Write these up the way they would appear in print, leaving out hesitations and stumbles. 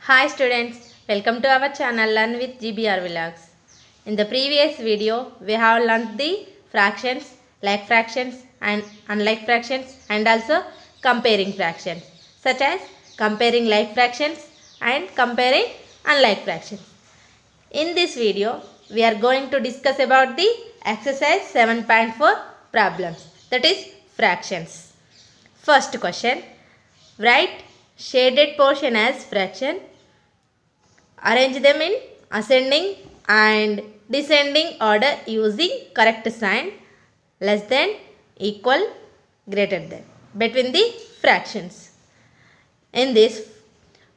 Hi students, welcome to our channel Learn with GBR Vlogs. In the previous video, we have learned the fractions, like fractions and unlike fractions and also comparing fractions such as comparing like fractions and comparing unlike fractions. In this video, we are going to discuss about the exercise 7.4 problems, that is fractions. First question, write shaded portion as fraction. Arrange them in ascending and descending order using correct sign less than, equal, greater than between the fractions. In this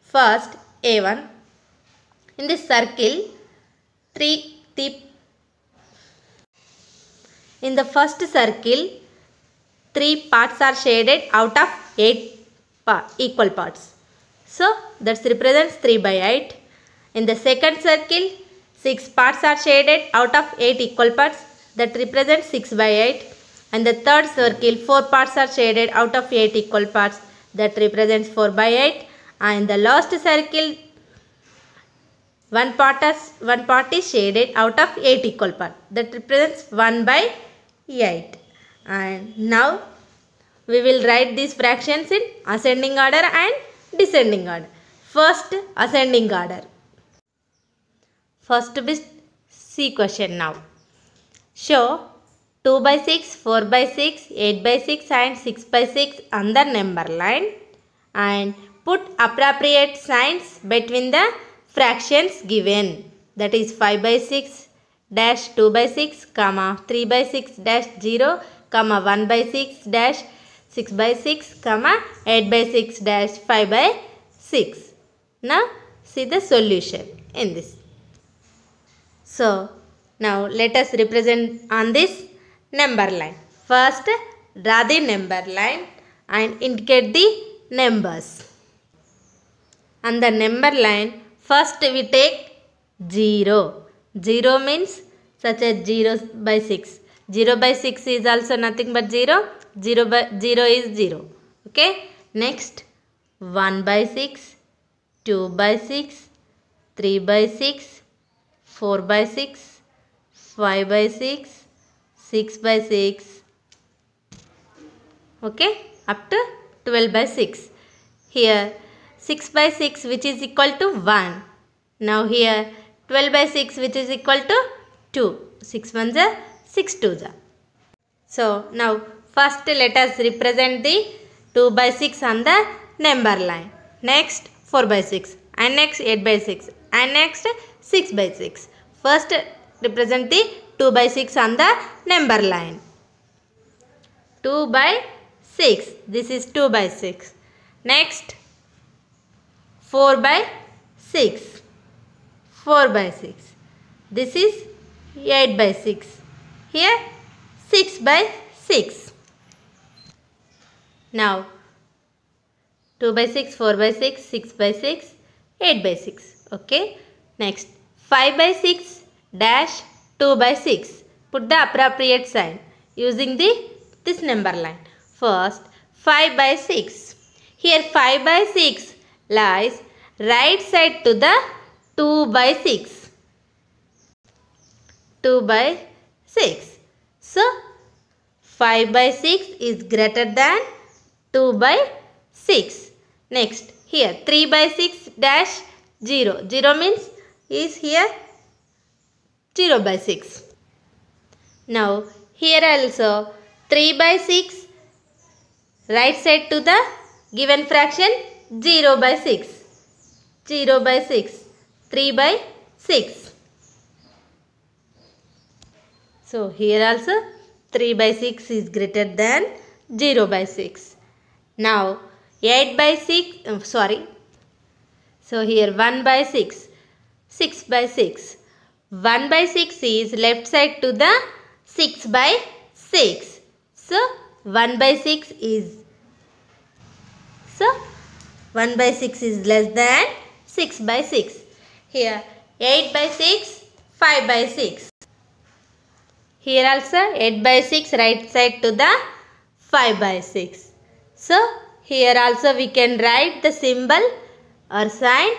first A1, in this circle, in the first circle, 3 parts are shaded out of 8 equal parts. So that represents 3 by 8. In the second circle, 6 parts are shaded out of 8 equal parts, that represents 6 by 8. And the third circle, 4 parts are shaded out of 8 equal parts, that represents 4 by 8. And the last circle, one part is shaded out of 8 equal parts, that represents 1 by 8. And now we will write these fractions in ascending order and descending order. First, ascending order. First bit C question now. Show 2 by 6, 4 by 6, 8 by 6 and 6 by 6 on the number line and put appropriate signs between the fractions given, that is 5 by 6 dash 2 by 6 comma 3 by 6 dash 0 comma 1 by 6 dash 6 by 6 comma 8 by 6 dash 5 by 6. Now see the solution in this. So now let us represent on this number line. First draw the number line and indicate the numbers. On the number line, first we take 0. 0 means such as 0 by 6. 0 by 6 is also nothing but 0. 0 is 0. Okay. Next 1 by 6, 2 by 6, 3 by 6, 4 by 6, 5 by 6, 6 by 6. Okay. Up to 12 by 6. Here 6 by 6 which is equal to 1. Now here 12 by 6 which is equal to 2. 6 ones are 6 twos are. So now first let us represent the 2 by 6 on the number line. Next 4 by 6 and next 8 by 6 and next 6 by 6. First represent the 2 by 6 on the number line. 2 by 6. This is 2 by 6. Next 4 by 6. 4 by 6. This is 8 by 6. Here 6 by 6. Now 2 by 6, 4 by 6, 6 by 6, 8 by 6. Okay. Next 5 by 6 dash 2 by 6. Put the appropriate sign using this number line. First 5 by 6. Here 5 by 6 lies right side to the 2 by 6. 2 by 6. So 5 by 6 is greater than 2 by 6. Next here 3 by 6 dash 0. 0 means is here 0 by 6. Now here also 3 by 6 right side to the given fraction 0 by 6. 0 by 6. 3 by 6. So here also 3 by 6 is greater than 0 by 6. Now 8 by 6, So here 1 by 6. 6 by 6. 1 by 6 is left side to the 6 by 6. So 1 by 6 is less than 6 by 6. Here 8 by 6, 5 by 6. Here also 8 by 6 right side to the 5 by 6. So here also we can write the symbol or sign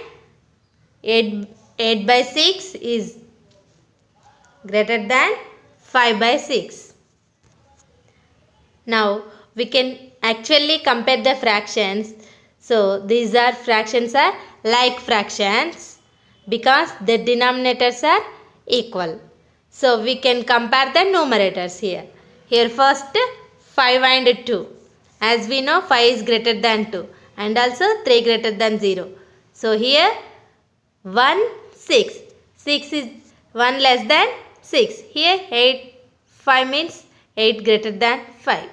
8 by 6 is greater than 5 by 6. Now we can actually compare the fractions. So these are fractions are like fractions because the denominators are equal. So we can compare the numerators here. Here first 5 and 2. As we know 5 is greater than 2 and also 3 greater than 0. So here 1, 6. 6 is 1 less than 6. Here 8, 5 means 8 greater than 5.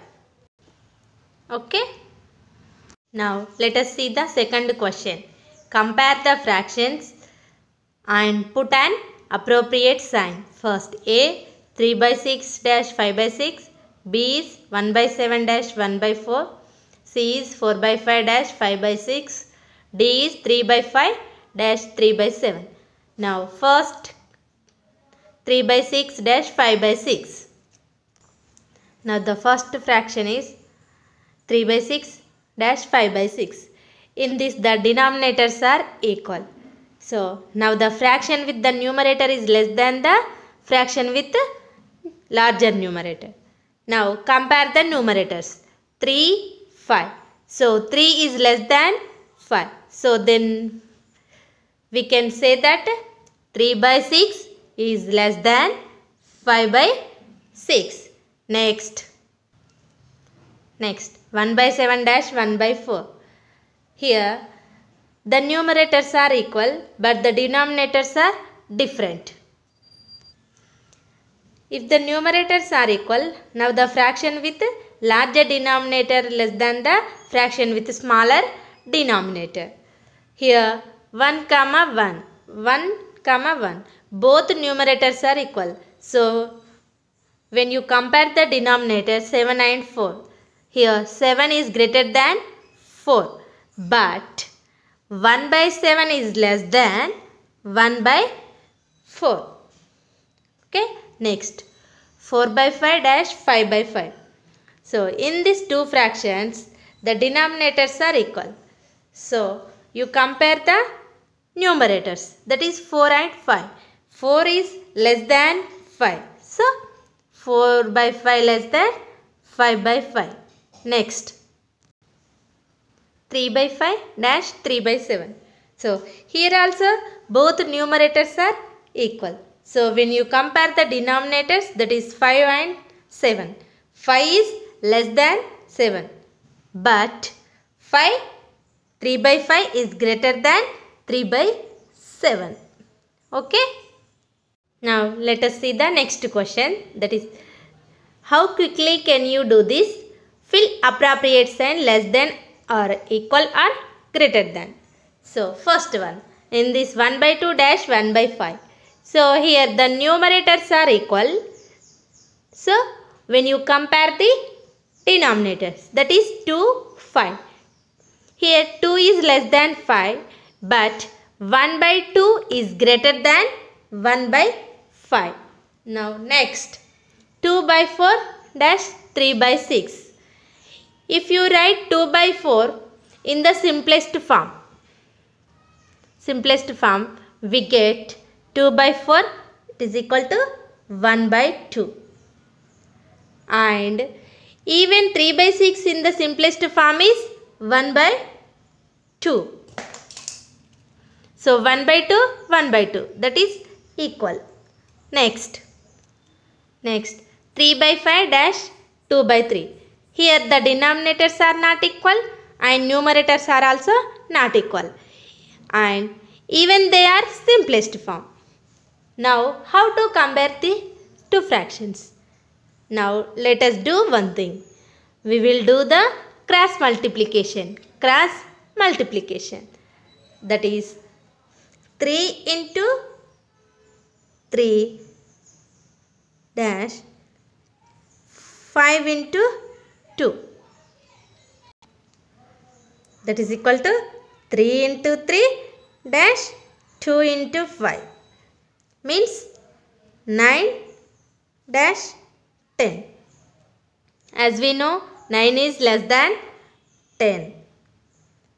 Okay. Now let us see the second question. Compare the fractions and put an appropriate sign. First A 3 by 6 dash 5 by 6. B is 1 by 7 dash 1 by 4. C is 4 by 5 dash 5 by 6. D is 3 by 5 dash 3 by 7. Now first 3 by 6 dash 5 by 6. Now the first fraction is 3 by 6 dash 5 by 6. In this the denominators are equal. So now the fraction with the numerator is less than the fraction with larger numerator. Now compare the numerators. 3, 5. So 3 is less than 5. So then we can say that 3 by 6 is less than 5 by 6. Next 1 by 7 dash 1 by 4. Here the numerators are equal but the denominators are different. If the numerators are equal, now the fraction with larger denominator less than the fraction with smaller denominator. Here 1 comma 1, 1 comma 1. Both numerators are equal. So when you compare the denominator 7 and 4, here 7 is greater than 4 but 1 by 7 is less than 1 by 4. Okay. Next 4 by 5 dash 5 by 5. So in these two fractions the denominators are equal. So you compare the numerators, that is 4 and 5. 4 is less than 5. So 4 by 5 less than 5 by 5. Next 3 by 5 dash 3 by 7. So here also both numerators are equal. So when you compare the denominators, that is 5 and 7. 5 is less than 7 but 3 by 5 is greater than 3 by 7. Okay. Now let us see the next question, that is how quickly can you do this? Fill appropriate sign less than or equal or greater than. So first one, in this 1 by 2 dash 1 by 5. So here the numerators are equal. So when you compare the denominators, that is 2, 5. Here 2 is less than 5 but 1 by 2 is greater than 1 by 5. Now next 2 by 4 dash 3 by 6. If you write 2 by 4 in the simplest form, we get 2 by 4 is equal to 1 by 2. And even 3 by 6 in the simplest form is 1 by 2. So 1 by 2, 1 by 2, that is equal. Next 3 by 5 dash 2 by 3. Here the denominators are not equal and numerators are also not equal. And even they are simplest form. Now how to compare the two fractions? Now let us do one thing. We will do the cross multiplication. That is 3 into 3 dash 5 into 2. That is equal to 3 into 3 dash 2 into 5. Means 9 dash 10. As we know 9 is less than 10.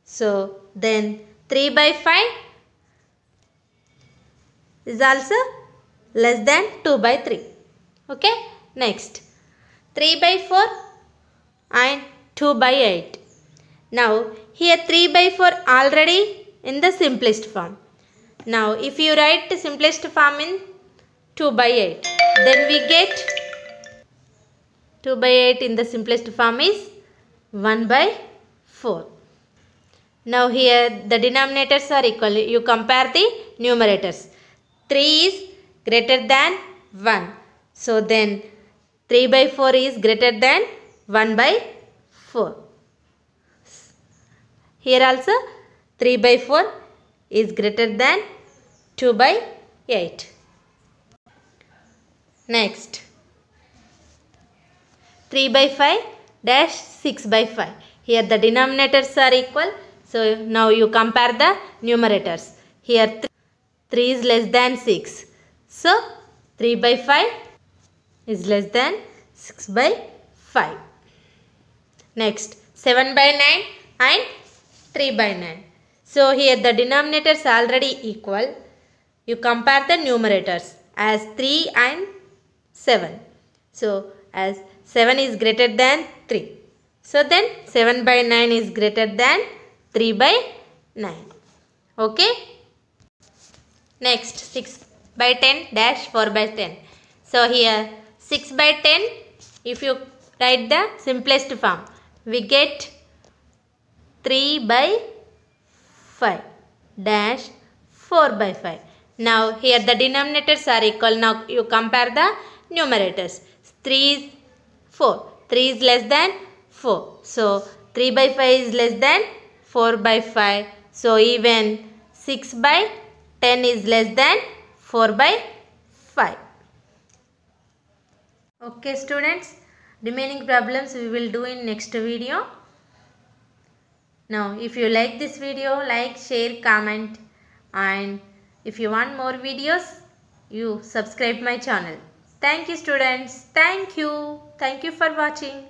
So then 3 by 5 is also less than 2 by 3. Okay. Next 3 by 4 and 2 by 8. Now here 3 by 4 already in the simplest form. Now if you write the simplest form in 2 by 8, then we get 2 by 8 in the simplest form is 1 by 4. Now here the denominators are equal. You compare the numerators. 3 is greater than 1. So then 3 by 4 is greater than 1 by 4. Here also 3 by 4 is greater than 2 by 8. Next 3 by 5 dash 6 by 5. Here the denominators are equal. So now you compare the numerators. Here 3 is less than 6. So 3 by 5 is less than 6 by 5. Next 7 by 9 and 3 by 9. So here the denominators are already equal. You compare the numerators as 3 and 7. So as 7 is greater than 3. So then 7 by 9 is greater than 3 by 9. Okay. Next 6 by 10 dash 4 by 10. So here 6 by 10, if you write the simplest form, we get 3 by 5 dash 4 by 5. Now here the denominators are equal. Now you compare the numerators. 3 is 4. 3 is less than 4. So 3 by 5 is less than 4 by 5. So even 6 by 10 is less than 4 by 5. Okay students, remaining problems we will do in next video. Now if you like this video, like, share, comment, and if you want more videos, you subscribe my channel. Thank you students. Thank you. Thank you for watching.